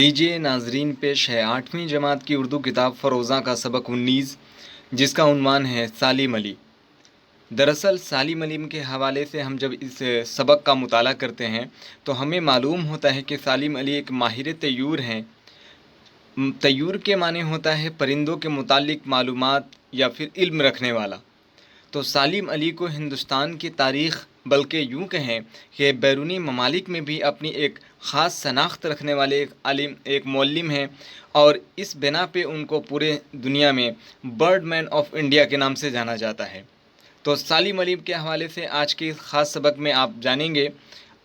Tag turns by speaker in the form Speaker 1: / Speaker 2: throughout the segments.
Speaker 1: लीजिए नाजरीन, पेश है 8वीं जमात की उर्दू किताब फ़रोज़ा का सबक 19, जिसका उन्वान है सालिम अली। दरअसल सालिम अली के हवाले से हम जब इस सबक का मुताला करते हैं तो हमें मालूम होता है कि सालिम अली एक माहिर तय्यूर हैं। तय्यूर के माने होता है परिंदों के मुतालिक मालूमात या फिर इल्म रखने वाला। तो सालिम अली को हिंदुस्तान की तारीख़, बल्कि यूँ कहें कि बैरूनी ममालिक में भी अपनी एक ख़ास शनाख्त रखने वाले एक आलिम, एक मुअल्लिम हैं, और इस बिना पे उनको पूरे दुनिया में बर्ड मैन ऑफ इंडिया के नाम से जाना जाता है। तो सालिम अली के हवाले से आज के इस ख़ास सबक में आप जानेंगे,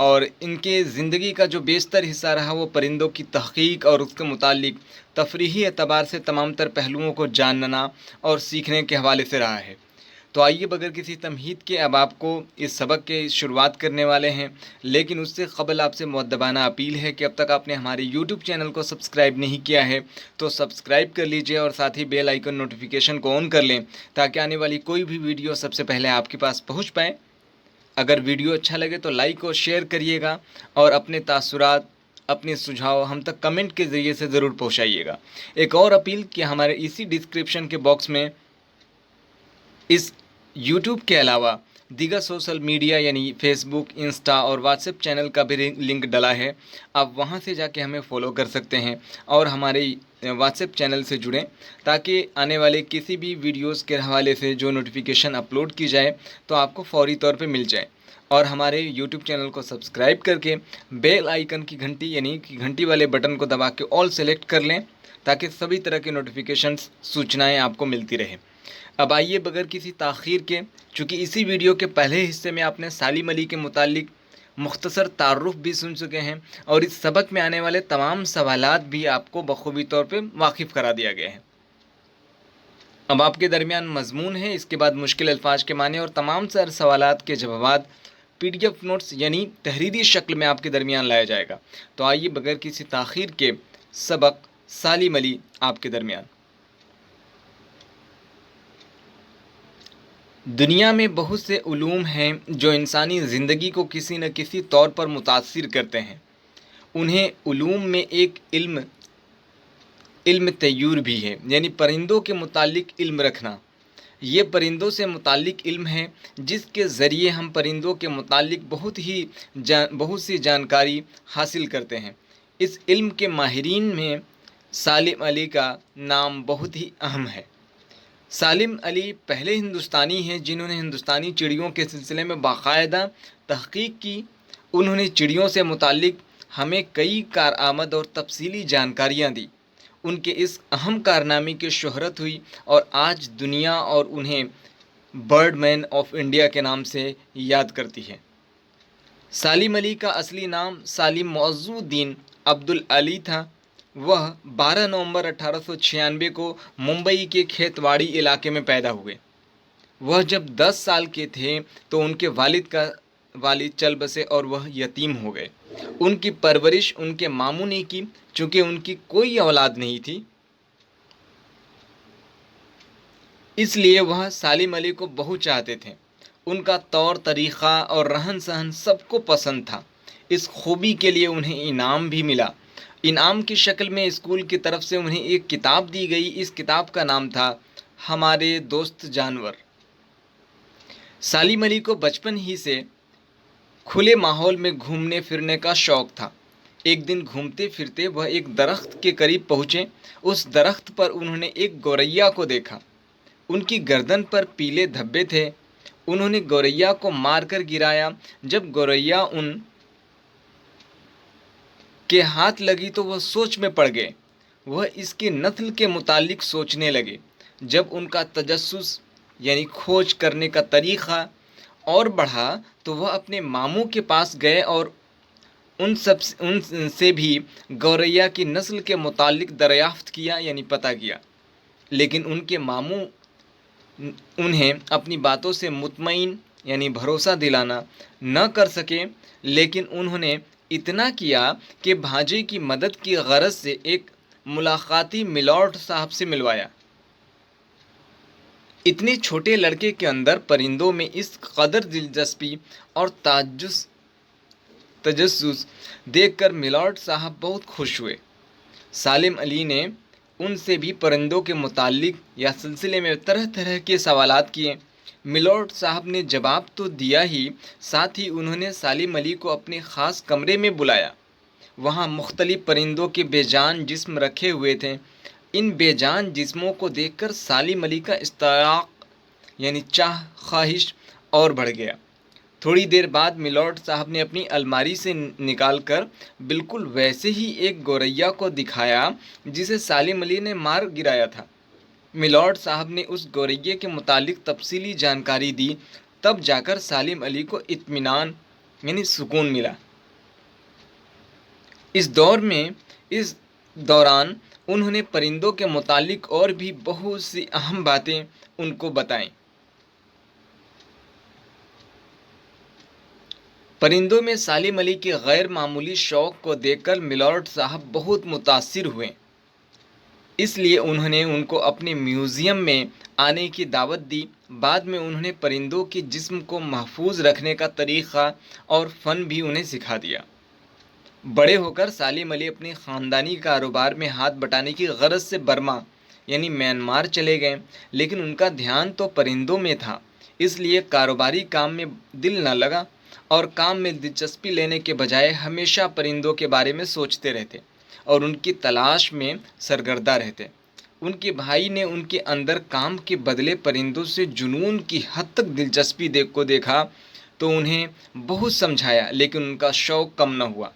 Speaker 1: और इनके ज़िंदगी का जो बेशतर हिस्सा रहा वो परिंदों की तहक़ीक़ और उसके मुतालिक तफरीही एतबार से तमाम तर पहलुओं को जानना और सीखने के हवाले से रहा है। तो आइए बगैर किसी तमहीद के अब आपको इस सबक के शुरुआत करने वाले हैं, लेकिन उससे क़बल आपसे मुअद्दबाना अपील है कि अब तक आपने हमारे यूट्यूब चैनल को सब्सक्राइब नहीं किया है तो सब्सक्राइब कर लीजिए और साथ ही बेल आइकन नोटिफिकेशन को ऑन कर लें, ताकि आने वाली कोई भी वीडियो सबसे पहले आपके पास पहुंच पाए। अगर वीडियो अच्छा लगे तो लाइक और शेयर करिएगा, और अपने तासुरात, अपने सुझाव हम तक कमेंट के ज़रिए से ज़रूर पहुँचाइएगा। एक और अपील कि हमारे इसी डिस्क्रिप्शन के बॉक्स में इस यूट्यूब के अलावा दीगर सोशल मीडिया यानी फेसबुक, इंस्टा और व्हाट्सएप चैनल का भी लिंक डला है। आप वहां से जाके हमें फ़ॉलो कर सकते हैं और हमारे व्हाट्सएप चैनल से जुड़ें, ताकि आने वाले किसी भी वीडियोस के हवाले से जो नोटिफिकेशन अपलोड की जाए तो आपको फौरी तौर पे मिल जाए। और हमारे यूट्यूब चैनल को सब्सक्राइब करके बेल आइकन की घंटी यानी कि घंटी वाले बटन को दबा के ऑल सेलेक्ट कर लें, ताकि सभी तरह के नोटिफिकेशंस, सूचनाएँ आपको मिलती रहे। अब आइए बगैर किसी ताख़ीर के, चूँकि इसी वीडियो के पहले हिस्से में आपने सालिम अली के मुतालिक मुख्तसर तारुफ भी सुन चुके हैं, और इस सबक में आने वाले तमाम सवालात भी आपको बखूबी तौर पे वाकिफ़ करा दिया गया है। अब आपके दरमियान मजमून है, इसके बाद मुश्किल अल्फाज के माने और तमाम सर सवालात के जवाब PDF नोट्स यानी तहरीरी शक्ल में आपके दरमियान लाया जाएगा। तो आइए बगैर किसी ताख़ीर के सबक सालिम अली आपके दरमियान। दुनिया में बहुत से उलूम हैं जो इंसानी ज़िंदगी को किसी न किसी तौर पर मुतासिर करते हैं। उन्हें उलूम में एक इल्म तय्यूर भी है, यानी परिंदों के मुतालिक इल्म रखना। ये परिंदों से मुतालिक इल्म है जिसके ज़रिए हम परिंदों के मुतालिक बहुत सी जानकारी हासिल करते हैं। इस इल्म के माहिरीन में सालिम अली का नाम बहुत ही अहम है। सालिम अली पहले हिंदुस्तानी हैं जिन्होंने हिंदुस्तानी चिड़ियों के सिलसिले में बाकायदा तहक़ीक़ की। उन्होंने चिड़ियों से मुतालिक हमें कई कारआमद और तफसीली जानकारियाँ दी। उनके इस अहम कारनामे की शोहरत हुई और आज दुनिया और उन्हें बर्ड मैन ऑफ इंडिया के नाम से याद करती है। सालिम अली का असली नाम सालिम मुअज़्ज़ुद्दीन अब्दुल अली था। वह 12 नवंबर 1896 को मुंबई के खेतवाड़ी इलाके में पैदा हुए। वह जब 10 साल के थे तो उनके वालिद चल बसे और वह यतीम हो गए। उनकी परवरिश उनके मामू ने की, चूँकि उनकी कोई औलाद नहीं थी, इसलिए वह सालिम अली को बहुत चाहते थे। उनका तौर तरीक़ा और रहन सहन सबको पसंद था। इस खूबी के लिए उन्हें इनाम भी मिला। इनाम की शक्ल में स्कूल की तरफ से उन्हें एक किताब दी गई। इस किताब का नाम था हमारे दोस्त जानवर। सालिम अली को बचपन ही से खुले माहौल में घूमने फिरने का शौक़ था। एक दिन घूमते फिरते वह एक दरख्त के करीब पहुँचे। उस दरख्त पर उन्होंने एक गौरैया को देखा। उनकी गर्दन पर पीले धब्बे थे। उन्होंने गौरैया को मारकर गिराया। जब गौरैया उन के हाथ लगी तो वह सोच में पड़ गए। वह इसकी नस्ल के मुतालिक सोचने लगे। जब उनका तजस्सुस यानी खोज करने का तरीक़ा और बढ़ा तो वह अपने मामू के पास गए और उनसे भी गौरैया की नस्ल के मुतालिक दरियाफ़्त किया यानी पता किया। लेकिन उनके मामू उन्हें अपनी बातों से मुतमईन यानी भरोसा दिलाना न कर सके, लेकिन उन्होंने इतना किया कि भांजे की मदद की गरज से एक मुलाकाती मिलॉर्ड साहब से मिलवाया। इतने छोटे लड़के के अंदर परिंदों में इस कदर दिलचस्पी और तजस्सुस देखकर मिलॉर्ड साहब बहुत खुश हुए। سالم علی نے ان سے بھی پرندوں کے متعلق یا سلسلے میں طرح طرح کے سوالات کیے۔ ملورڈ صاحب نے جواب تو دیا ہی، ساتھ ہی انہوں نے سالم علی کو اپنے خاص کمرے میں بلایا۔ وہاں مختلف پرندوں کے بے جان جسم رکھے ہوئے تھے۔ ان بے جان جسموں کو دیکھ کر سالم علی کا اشتیاق یعنی چاہ خواہش اور بڑھ گیا۔ تھوڑی دیر بعد ملورڈ صاحب نے اپنی الماری سے نکال کر بالکل ویسے ہی ایک گوریا کو دکھایا جسے سالم علی نے مار گرایا تھا۔ ملورڈ صاحب نے اس گوریے کے متعلق تفصیلی جانکاری دی، تب جا کر سالم علی کو اطمینان یعنی سکون ملا۔ اس دوران انہوں نے پرندوں کے متعلق اور بھی بہت سی اہم باتیں ان کو بتائیں۔ پرندوں میں سالم علی کے غیر معمولی شوق کو دیکھ کر ملورڈ صاحب بہت متاثر ہوئے، اس لیے انہوں نے ان کو اپنے میوزیم میں آنے کی دعوت دی۔ بعد میں انہوں نے پرندوں کے جسم کو محفوظ رکھنے کا طریقہ اور فن بھی انہیں سکھا دیا۔ بڑے ہو کر سالم علی اپنے خاندانی کاروبار میں ہاتھ بٹانے کی غرض سے برما یعنی میانمار چلے گئے، لیکن ان کا دھیان تو پرندوں میں تھا، اس لیے کاروباری کام میں دل نہ لگا اور کام میں دلچسپی لینے کے بجائے ہمیشہ پرندوں کے بارے میں سوچتے رہتے اور ان کی تلاش میں سرگردہ رہتے۔ ان کے بھائی نے ان کے اندر کام کے بدلے پرندوں سے جنون کی حد تک دلچسپی کو دیکھا تو انہیں بہت سمجھایا، لیکن ان کا شوق کم نہ ہوا،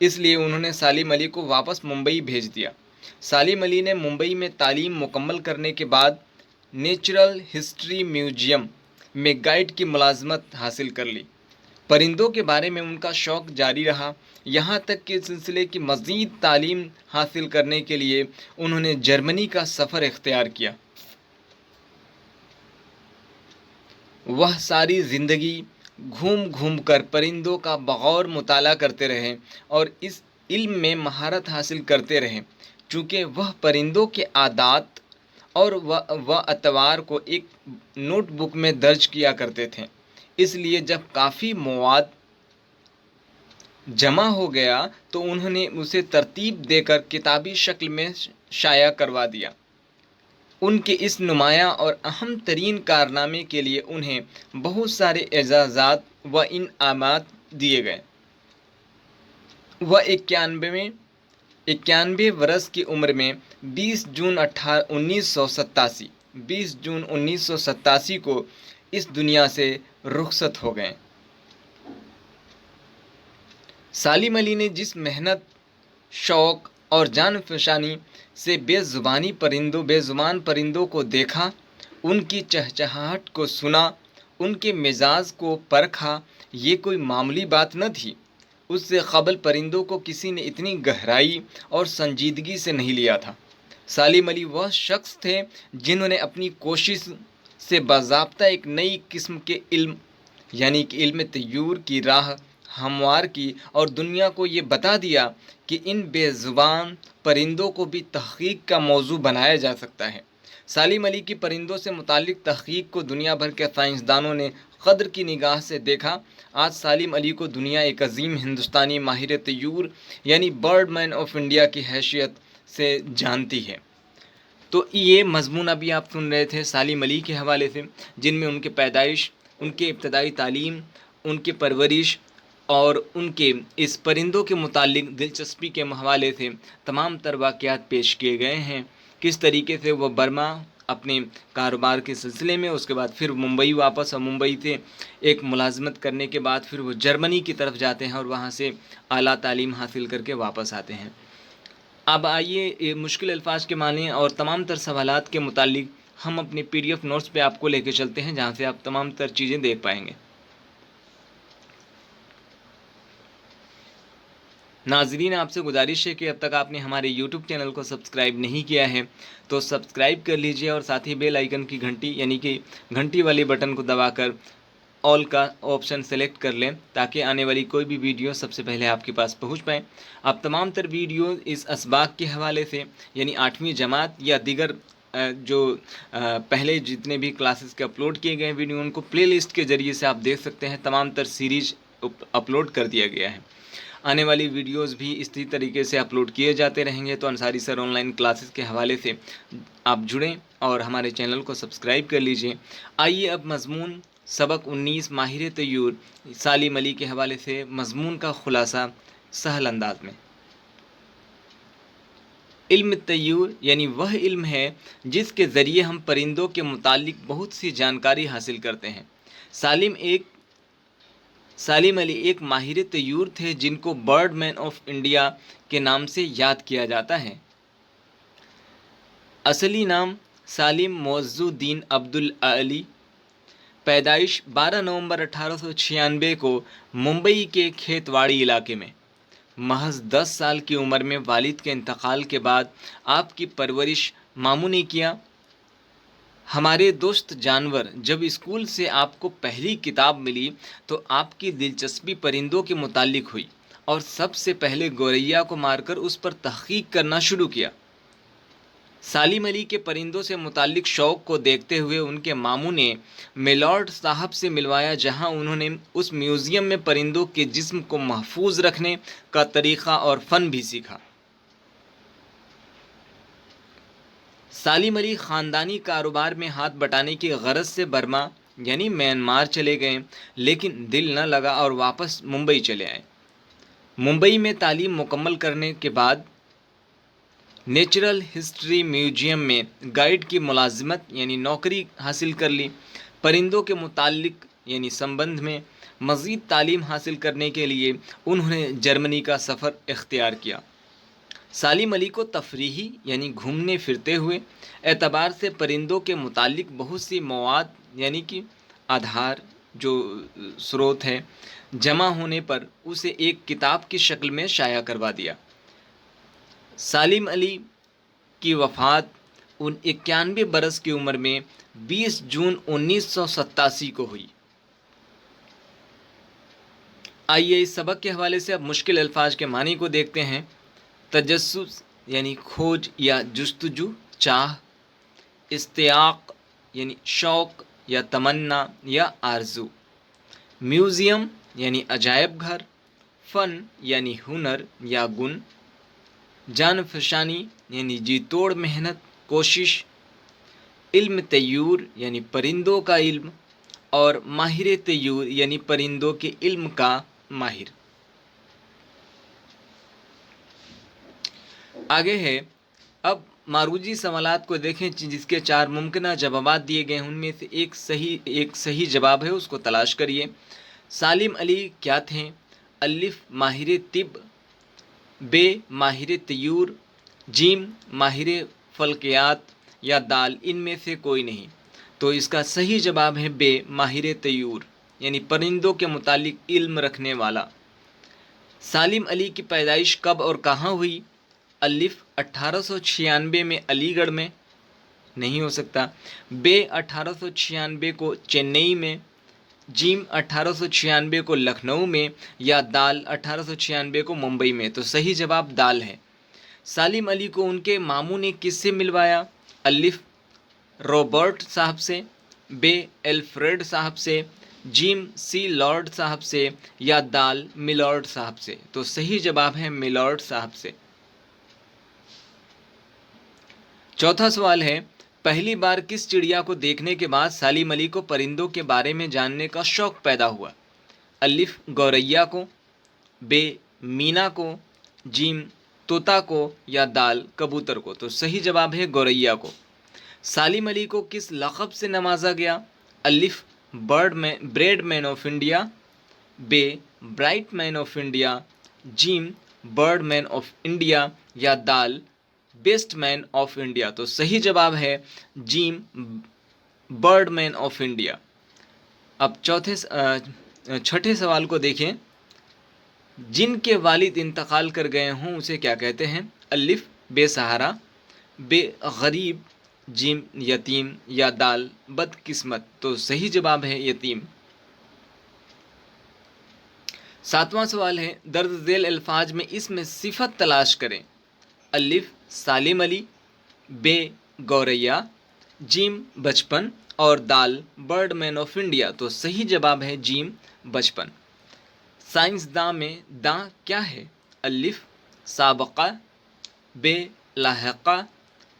Speaker 1: اس لیے انہوں نے سالم علی کو واپس ممبئی بھیج دیا۔ سالم علی نے ممبئی میں تعلیم مکمل کرنے کے بعد نیچرل ہسٹری میوزیم میں گائیڈ کی ملازمت حاصل کر لی۔ پرندوں کے بارے میں ان کا شوق جاری رہا، یہاں تک کہ سلسلے کی مزید تعلیم حاصل کرنے کے لیے انہوں نے جرمنی کا سفر اختیار کیا۔ وہ ساری زندگی گھوم گھوم کر پرندوں کا بغور مطالعہ کرتے رہے اور اس علم میں مہارت حاصل کرتے رہے۔ چونکہ وہ پرندوں کے عادات اور اطوار کو ایک نوٹ بک میں درج کیا کرتے تھے، اس لیے جب کافی مواد جمع ہو گیا تو انہوں نے اسے ترتیب دے کر کتابی شکل میں شائع کروا دیا۔ ان کے اس نمایاں اور اہم ترین کارنامے کے لیے انہیں بہت سارے اعزازات و انعامات دیے گئے۔ وہ 91 برس کی عمر میں 20 جون 1987 کو اس دنیا سے رخصت ہو گئے۔ سالم علی نے جس محنت، شوق اور جان فشانی سے بے زبان پرندوں کو دیکھا، ان کی چہچہاہٹ کو سنا، ان کے مزاج کو پرکھا، یہ کوئی معمولی بات نہ تھی۔ اس سے قبل پرندوں کو کسی نے اتنی گہرائی اور سنجیدگی سے نہیں لیا تھا۔ سالم علی وہ شخص تھے جنہوں نے اپنی کوشش سے باضابطہ ایک نئی قسم کے علم یعنی کہ علم طیور کی راہ ہموار کی اور دنیا کو یہ بتا دیا کہ ان بے زبان پرندوں کو بھی تحقیق کا موضوع بنایا جا سکتا ہے۔ سالم علی کی پرندوں سے متعلق تحقیق کو دنیا بھر کے سائنسدانوں نے قدر کی نگاہ سے دیکھا۔ آج سالم علی کو دنیا ایک عظیم ہندوستانی ماہر طیور یعنی برڈ مین آف انڈیا کی حیثیت سے جانتی ہے۔ تو یہ مضمون ابھی آپ سن رہے تھے سالم علی کے حوالے سے، جن میں ان کے پیدائش، ان کے ابتدائی تعلیم، ان کی پرورش اور ان کے اس پرندوں کے متعلق دلچسپی کے حوالے سے تمام تر واقعات پیش کیے گئے ہیں۔ کس طریقے سے وہ برما اپنے کاروبار کے سلسلے میں، اس کے بعد پھر ممبئی واپس، اور ممبئی سے ایک ملازمت کرنے کے بعد پھر وہ جرمنی کی طرف جاتے ہیں اور وہاں سے اعلیٰ تعلیم حاصل کر کے واپس آتے ہیں۔ اب آئیے مشکل الفاظ کے معنی اور تمام تر سوالات کے متعلق ہم اپنے PDF نوٹس پہ آپ کو لے کے چلتے ہیں، جہاں سے آپ تمام تر چیزیں دیکھ پائیں گے۔ ناظرین، آپ سے گزارش ہے کہ اب تک آپ نے ہمارے YouTube چینل کو سبسکرائب نہیں کیا ہے تو سبسکرائب کر لیجئے اور ساتھ ہی بیل آئیکن کی گھنٹی یعنی کہ گھنٹی والی بٹن کو دبا کر آل کا آپشن سلیکٹ کر لیں، تاکہ آنے والی کوئی بھی ویڈیو سب سے پہلے آپ کے پاس پہنچ پائیں۔ اب تمام تر ویڈیو اس اسباق کے حوالے سے یعنی 8ویں جماعت یا دیگر جو پہلے جتنے بھی کلاسز کے اپلوڈ کیے گئے ویڈیو، ان کو پلے لسٹ کے ذریعے سے آپ دیکھ سکتے ہیں۔ تمام تر سیریز اپلوڈ کر دیا گیا ہے۔ आने वाली वीडियोस भी इसी तरीके से अपलोड किए जाते रहेंगे। तो अंसारी सर ऑनलाइन क्लासेस के हवाले से आप जुड़ें और हमारे चैनल को सब्सक्राइब कर लीजिए। आइए अब मज़मून सबक 19 माहिर तय्यूर सालिम अली के हवाले से मज़मून का ख़ुलासा सहल अंदाज में। इल्म तय्यूर यानी वह इल्म है जिसके ज़रिए हम परिंदों के मुतालिक बहुत सी जानकारी हासिल करते हैं। सालिम अली एक माहिर तय्यूर थे जिनको बर्ड मैन ऑफ इंडिया के नाम से याद किया जाता है। असली नाम सालिम मोअज़्ज़ुद्दीन अब्दुल अली, पैदाइश 12 नवंबर 1896 को मुंबई के खेतवाड़ी इलाके में। महज 10 साल की उम्र में वालिद के इंतकाल के बाद आपकी परवरिश मामू ने किया। हमारे दोस्त जानवर, जब स्कूल से आपको पहली किताब मिली तो आपकी दिलचस्पी परिंदों के मुतालिक हुई और सबसे पहले गौरैया को मारकर उस पर तहकीक करना शुरू किया। सालिम अली के परिंदों से मुतालिक शौक़ को देखते हुए उनके मामू ने मिलॉर्ड साहब से मिलवाया, जहां उन्होंने उस म्यूज़ियम में परिंदों के जिस्म को महफूज रखने का तरीक़ा और फ़न भी सीखा। सालिम अली ख़ानदानी कारोबार में हाथ बटाने की गरज से बर्मा यानी म्यांमार चले गए, लेकिन दिल न लगा और वापस मुंबई चले आए। मुंबई में तालीम मुकम्मल करने के बाद नेचुरल हिस्ट्री म्यूजियम में गाइड की मुलाजिमत यानी नौकरी हासिल कर ली। परिंदों के मुतालिक यानी संबंध में मज़ीद तालीम हासिल करने के लिए उन्होंने जर्मनी का सफ़र इख्तियार किया। सालिम अली को तफरीही यानी घूमने फिरते हुए एतबार से परिंदों के मुतालिक बहुत सी मवाद यानी कि आधार जो स्रोत है जमा होने पर उसे एक किताब की शक्ल में शाया करवा दिया। सालिम अली की वफ़ात 91 बरस की उम्र में 20 जून 1987 को हुई। आइए इस सबक के हवाले से अब मुश्किल अल्फाज के मानी को देखते हैं। तजस्सुस यानी खोज या जुस्तजू, चाह। इस्तियाक यानी शौक़ या तमन्ना या आरजू। म्यूज़ियम यानी अजायब घर। फ़न यानी हुनर या गुण। जानफशानी यानी जी तोड़ मेहनत, कोशिश। इल्म तय्यूर यानी परिंदों का इल्म, और माहिर तय्यूर यानी परिंदों के इल्म का माहिर। आगे है, अब मारूजी सवालात को देखें जिसके 4 मुमकिन जवाबात दिए गए हैं, उनमें से एक सही जवाब है, उसको तलाश करिए। सालिम अली क्या थे? अलिफ माहिर तिब, बे माहिर तय्यूर, जीम माहिर फल्कियात या दाल इनमें से कोई नहीं। तो इसका सही जवाब है बे माहिर तय्यूर यानी परिंदों के मुतालिक इल्म रखने वाला। सालिम अली की पैदाइश कब और कहाँ हुई? अलिफ 1896 में अलीगढ़ में, नहीं हो सकता। बे 1896 को चेन्नई में, जीम 1896 को लखनऊ में, या दाल 1896 को मुंबई में। तो सही जवाब दाल है। सालिम अली को उनके मामू ने किससे मिलवाया? अलिफ रॉबर्ट साहब से, बे एल्फ्रेड साहब से, जीम सी लॉर्ड साहब से, या दाल मिलॉर्ड साहब से। तो सही जवाब है मिलॉर्ड साहब से। चौथा सवाल है, पहली बार किस चिड़िया को देखने के बाद सालिम अली को परिंदों के बारे में जानने का शौक़ पैदा हुआ? अलिफ गौरैया को, बे मीना को, जीम तोता को, या दाल कबूतर को। तो सही जवाब है गौरैया को। सालिम अली को किस लक़ब से नवाजा गया? अलिफ ब्रेड मैन ऑफ इंडिया, बे ब्राइट मैन ऑफ इंडिया, जीम बर्ड मैन ऑफ इंडिया, या दाल बेस्ट मैन ऑफ इंडिया। तो सही जवाब है जीम बर्ड मैन ऑफ इंडिया। अब छठे सवाल को देखें, जिनके वालिद इंतकाल कर गए हों उसे क्या कहते हैं? अलिफ बेसहारा, बे गरीब, जीम यतीम, या दाल बदकिस्मत। तो सही जवाब है यतीम। सातवां सवाल है, दर्ज झेल अल्फाज में इसमें सिफत तलाश करें। अलिफ सालिम अली, बे गौरैया, जीम बचपन, और दाल बर्ड मैन ऑफ इंडिया। तो सही जवाब है जीम बचपन। साइंसदां में दां क्या है? अलिफ साबका, बे लाहिका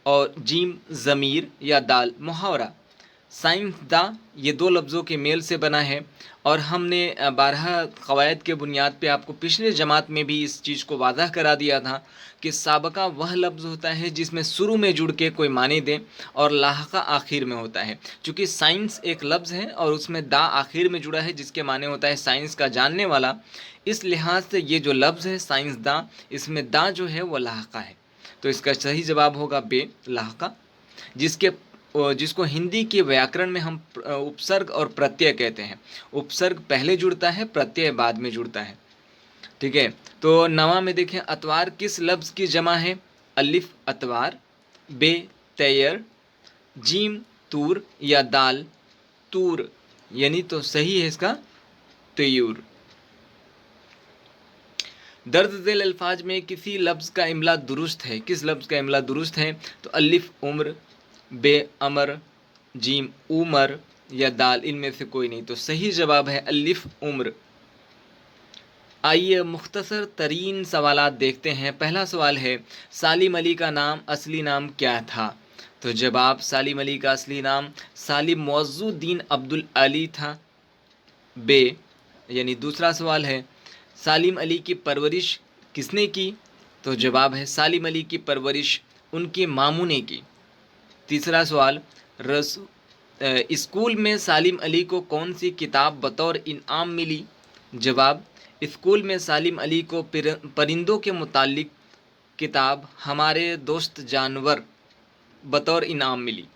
Speaker 1: और जीम ज़मीर या दाल मुहावरा। साइंसदां ये दो लफ्ज़ों के मेल से बना है और हमने 12 क़वायद के बुनियाद पे आपको पिछले जमात में भी इस चीज़ को वाज़ह करा दिया था कि साबका वह लफ्ज़ होता है जिसमें शुरू में जुड़ के कोई माने दे और लाहका आखिर में होता है। चूँकि साइंस एक लफ्ज़ है और उसमें दा आखिर में जुड़ा है जिसके माने होता है साइंस का जानने वाला, इस लिहाज से ये जो लफ्ज़ है साइंसदां, इसमें दा जो है वो लाहका है। तो इसका सही जवाब होगा बे लाहका, जिसको हिंदी के व्याकरण में हम उपसर्ग और प्रत्यय कहते हैं। उपसर्ग पहले जुड़ता है, प्रत्यय बाद में जुड़ता है। ठीक है, तो नवा में देखें, अतवार किस लफ्ज़ की जमा है? अलिफ अतवार, बे तैयर, जीम तूर या दाल तूर, यानी तो सही है इसका तयूर। दर्ज ज़ैल अल्फाज में किसी लफ्ज़ का इमला दुरुस्त है? किस लफ्ज़ का इमला दुरुस्त है? तो अलिफ उम्र, बे अमर, जीम उमर या दाल इनमें से कोई नहीं। तो सही जवाब है अलिफ उम्र। आइए मुख्तसर तरीन सवालात देखते हैं। पहला सवाल है, सालिम अली का नाम असली नाम क्या था? तो जवाब, सालिम अली का असली नाम सालिम मुअज़्ज़ुद्दीन अब्दुल अली था, बे। यानी दूसरा सवाल है, सालिम अली की परवरिश किसने की? तो जवाब है सालिम अली की परवरिश उनके मामू ने की। तीसरा सवाल, स्कूल में सालिम अली को कौन सी किताब बतौर इनाम मिली? जवाब, स्कूल में सालिम अली को परिंदों के मुतालिक किताब हमारे दोस्त जानवर बतौर इनाम मिली।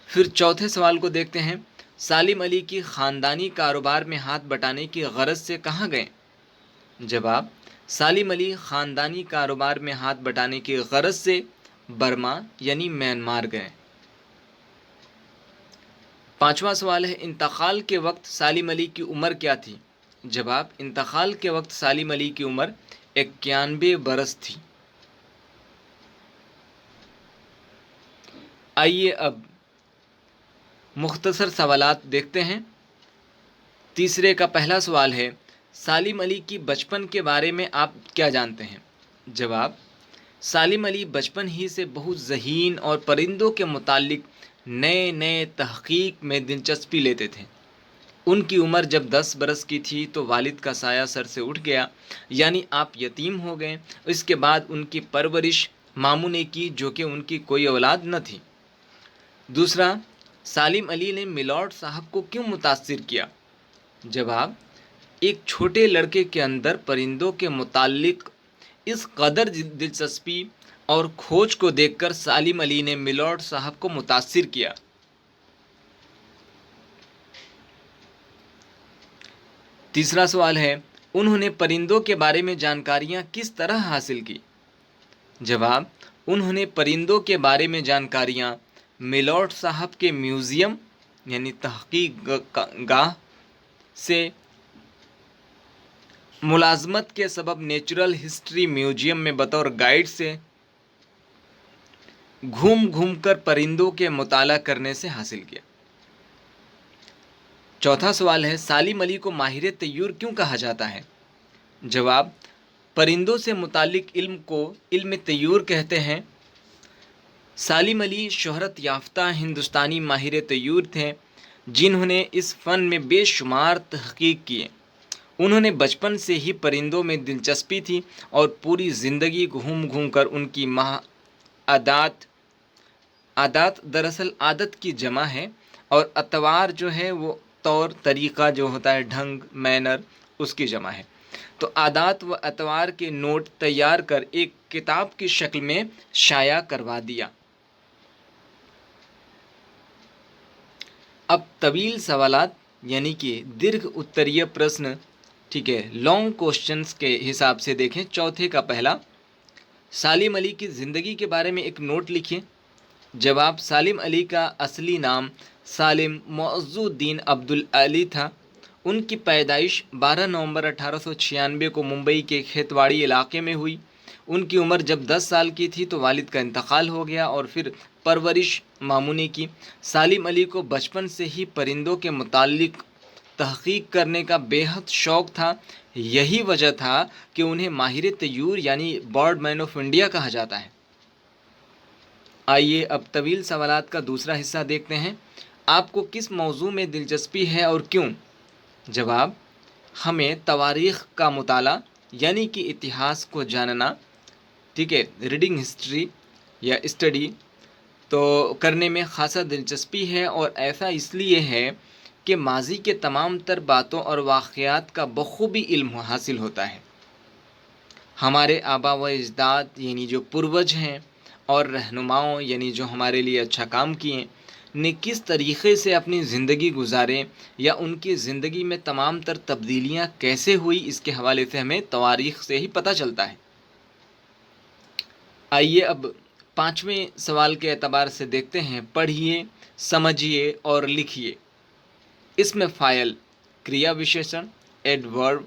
Speaker 1: फिर चौथे सवाल को देखते हैं, सालिम अली की ख़ानदानी कारोबार में हाथ बटाने की गरज से कहाँ गए? जवाब, सालिम अली ख़ानदानी कारोबार में हाथ बटाने की गरज से बर्मा यानी म्यांमार गए। पांचवा सवाल है, इंतकाल के वक्त सालिम अली की उम्र क्या थी? जवाब, इंतकाल के वक्त सालिम अली की उम्र 91 बरस थी। आइए अब मुख्तसर सवालात देखते हैं। तीसरे का पहला सवाल है, सालिम अली की बचपन के बारे में आप क्या जानते हैं? जवाब, सालिम अली बचपन ही से बहुत ज़हीन और परिंदों के मुतालिक नए नए तहक़ीक़ में दिलचस्पी लेते थे। उनकी उम्र जब 10 बरस की थी तो वालिद का साया सर से उठ गया, यानी आप यतीम हो गए। इसके बाद उनकी परवरिश मामू ने की, जो कि उनकी कोई औलाद न थी। दूसरा, सालिम अली ने मिलॉर्ड साहब को क्यों मुतासिर किया? जवाब, एक छोटे लड़के के अंदर परिंदों के मुतालिक इस कदर दिलचस्पी और खोज को देखकर सालिम अली ने मिलॉर्ड साहब को मुतासिर किया। तीसरा सवाल है, उन्होंने परिंदों के बारे में जानकारियाँ किस तरह हासिल की? जवाब, उन्होंने परिंदों के बारे में जानकारियाँ मिलॉर्ड साहब के म्यूज़ियम यानी तहक़ीक़ गाह से, मुलाजमत के सबब नेचुरल हिस्ट्री म्यूजियम में बतौर गाइड से, घूम घूम कर परिंदों के मुताला करने से हासिल किया। चौथा सवाल है, सालिम अली को माहिर तय्यूर क्यों कहा जाता है? जवाब, परिंदों से मुतालिक इल्म को इल्म तय्यूर कहते हैं। सालिम अली शोहरत याफ्ता हिंदुस्तानी माहिर तय्यूर थे जिन्होंने इस फ़न में बेशुमार तहक़ीक़ किए। उन्होंने बचपन से ही परिंदों में दिलचस्पी थी और पूरी ज़िंदगी घूम घूम कर उनकी आदात दरअसल आदत की जमा है और अतवार जो है वो तौर तरीक़ा जो होता है, ढंग, मैनर, उसकी जमा है। तो आदात व अतवार के नोट तैयार कर एक किताब की शक्ल में शाया करवा दिया। अब तवील सवालात यानी कि दीर्घ उत्तरीय प्रश्न, ठीक है, लॉन्ग क्वेश्चंस के हिसाब से देखें। चौथे का पहला, सालिम अली की ज़िंदगी के बारे में एक नोट लिखिए। जवाब, सालिम अली का असली नाम सालिम मुअज़्ज़ुद्दीन अब्दुल अली था। उनकी पैदाइश 12 नवंबर 1896 को मुंबई के खेतवाड़ी इलाके में हुई। उनकी उम्र जब 10 साल की थी तो वालिद का इंतकाल हो गया और फिर परवरिश मामू ने की। सालिम अली को बचपन से ही परिंदों के मुतालिक تحقیق کرنے کا بے حد شوق تھا. یہی وجہ تھا کہ انہیں ماہر طیور یعنی برڈ مین آف انڈیا کہا جاتا ہے. آئیے اب طویل سوالات کا دوسرا حصہ دیکھتے ہیں. آپ کو کس موضوع میں دلچسپی ہے اور کیوں؟ جواب: ہمیں تواریخ کا مطالعہ یعنی کہ اتہاس کو جاننا، ٹھیک ہے، ریڈنگ ہسٹری یا اسٹڈی تو کرنے میں خاصا دلچسپی ہے، اور ایسا اس لیے ہے کہ ماضی کے تمام تر باتوں اور واقعات کا بخوبی علم حاصل ہوتا ہے. ہمارے آبا و اجداد یعنی جو پروج ہیں اور رہنماؤں یعنی جو ہمارے لیے اچھا کام کیے نے کس طریقے سے اپنی زندگی گزارے، یا ان کی زندگی میں تمام تر تبدیلیاں کیسے ہوئی، اس کے حوالے سے ہمیں تواریخ سے ہی پتہ چلتا ہے. آئیے اب پانچویں سوال کے اعتبار سے دیکھتے ہیں. پڑھیے، سمجھیے اور لکھیے. اسم فاعل کریا وشیشن ایڈورب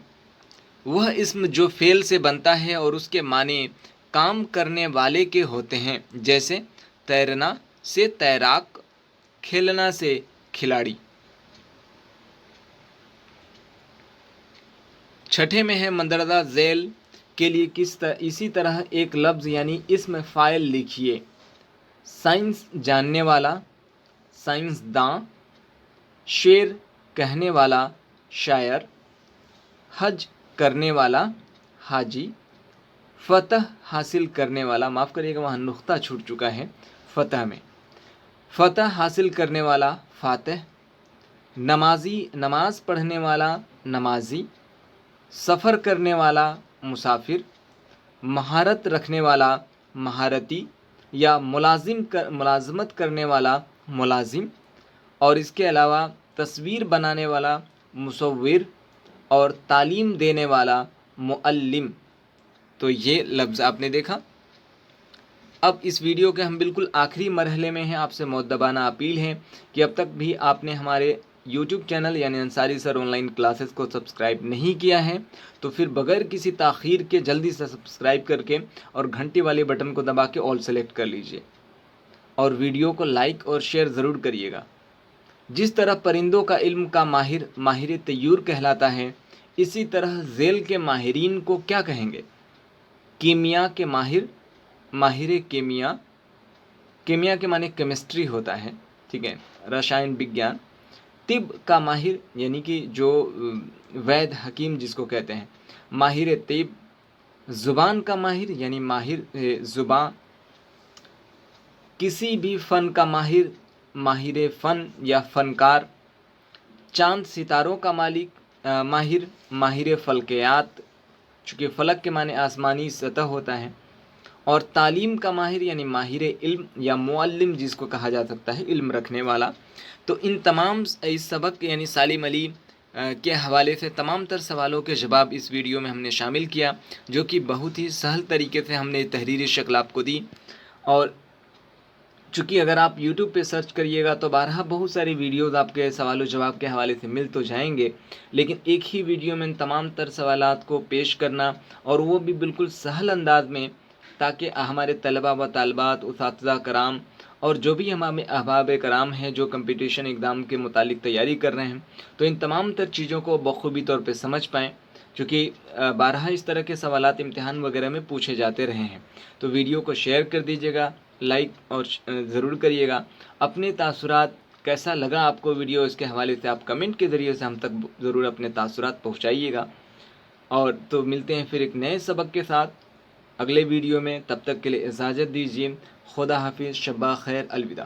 Speaker 1: وہ اسم جو فعل سے بنتا ہے اور اس کے معنی کام کرنے والے کے ہوتے ہیں، جیسے تیرنا سے تیراک، کھیلنا سے کھلاڑی. چھٹے میں ہے مندرجہ ذیل کے لیے اسی طرح ایک لفظ یعنی اسم فاعل لکھیے. سائنس جاننے والا، سائنس داں. شعر کہنے والا، شاعر. حج کرنے والا، حاجی. فتح حاصل کرنے والا، معاف کریے گا وہاں نقطہ چھوٹ چکا ہے فتح میں، فتح حاصل کرنے والا، فاتح. نمازی، نماز پڑھنے والا، نمازی. سفر کرنے والا، مسافر. مہارت رکھنے والا، مہارتی یا ملازمت کرنے والا، ملازم. اور اس کے علاوہ تصویر بنانے والا، مصور. اور تعلیم دینے والا، معلم. تو یہ لفظ آپ نے دیکھا. اب اس ویڈیو کے ہم بالکل آخری مرحلے میں ہیں. آپ سے مؤدبانہ اپیل ہے کہ اب تک بھی آپ نے ہمارے یوٹیوب چینل یعنی انصاری سر آن لائن کلاسز کو سبسکرائب نہیں کیا ہے تو پھر بغیر کسی تاخیر کے جلدی سے سبسکرائب کر کے اور گھنٹی والے بٹن کو دبا کے آل سلیکٹ کر لیجئے، اور ویڈیو کو لائک اور شیئر ضرور کریے گا. جس طرح پرندوں کا علم کا ماہر ماہر طیور کہلاتا ہے، اسی طرح ذیل کے ماہرین کو کیا کہیں گے؟ کیمیا کے ماہر، ماہر کیمیا. کیمیا کے معنی کیمسٹری ہوتا ہے، ٹھیک ہے، رسائن وگیان. طب کا ماہر یعنی کہ جو وید حکیم جس کو کہتے ہیں، ماہر طب. زبان کا ماہر یعنی ماہر زبان. کسی بھی فن کا ماہر، ماہر فن یا فنکار. چاند ستاروں کا مالک، ماہر، ماہر فلکیات، چونکہ فلک کے معنی آسمانی سطح ہوتا ہے. اور تعلیم کا ماہر یعنی ماہر علم یا معلم جس کو کہا جا سکتا ہے، علم رکھنے والا. تو ان تمام اس سبق یعنی سالم علی کے حوالے سے تمام تر سوالوں کے جواب اس ویڈیو میں ہم نے شامل کیا، جو کہ بہت ہی سہل طریقے سے ہم نے تحریری شکل آپ کو دی. اور چونکہ اگر آپ یوٹیوب پہ سرچ کریے گا تو بارہا بہت ساری ویڈیوز آپ کے سوال و جواب کے حوالے سے مل تو جائیں گے، لیکن ایک ہی ویڈیو میں ان تمام تر سوالات کو پیش کرنا، اور وہ بھی بالکل سہل انداز میں، تاکہ ہمارے طلبہ و طالبات، اساتذہ کرام اور جو بھی ہمارے احباب کرام ہیں جو کمپٹیشن اگزام کے متعلق تیاری کر رہے ہیں، تو ان تمام تر چیزوں کو بخوبی طور پہ سمجھ پائیں. چونکہ بارہا اس طرح کے سوالات امتحان وغیرہ میں پوچھے جاتے رہے ہیں. تو ویڈیو کو شیئر کر دیجیے گا، لائک اور ضرور کریے گا. اپنے تاثرات کیسا لگا آپ کو ویڈیو، اس کے حوالے سے آپ کمنٹ کے ذریعے سے ہم تک ضرور اپنے تاثرات پہنچائیے گا. اور تو ملتے ہیں پھر ایک نئے سبق کے ساتھ اگلے ویڈیو میں. تب تک کے لیے اجازت دیجیے. خدا حافظ، شب خیر، الوداع.